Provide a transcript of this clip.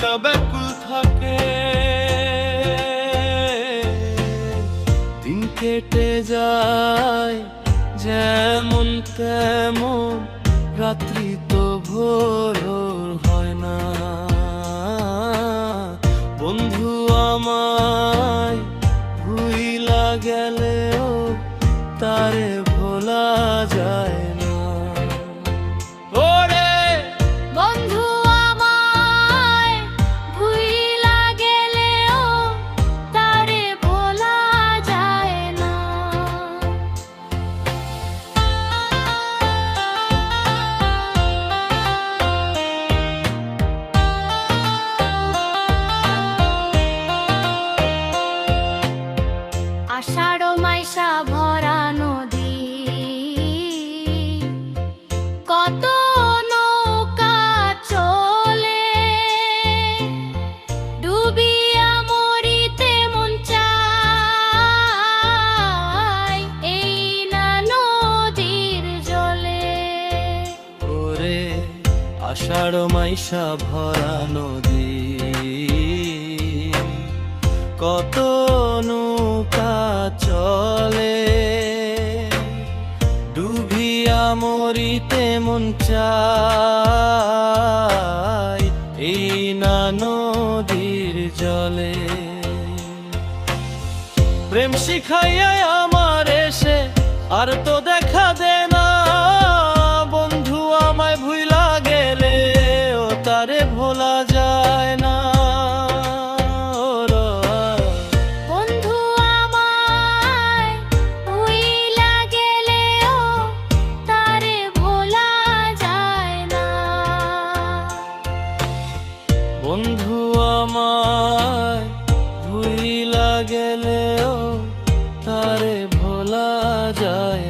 মনটা ব্যাকুল থাকে। দিন কেটে যায় যেমন তেমন, রাত্রি তো ভোর হয় না। বন্ধু আমায় ভুইলা গেলেও তারে ভোলা যায় না। ওরে বন্ধু আমায় ভুইলা গেলেও তারে ভোলা যায় না। আষাঢ় মাইশা ভরা নদী, কত নৌকা চলে, ডুবিয়া মরিতে মন চায় এই না নদীর জলে। ওরে আষাঢ় মাইশা ভরা নদী, কত নৌকা চলে, ডুবিয়া মরিতে মন চায় এই না নদীর জলে। প্রেম শিখাইয়া আমার এসে আর তো দেখা দে না, বন্ধু আমায় ভুইলা গেলে ও তারে ভোলা যায় না। বন্ধু আমায় ভুইলা গেলেও তারে ভোলা যায় না। বন্ধু আমায় ভুইলা গেলেও তারে ভোলা যায়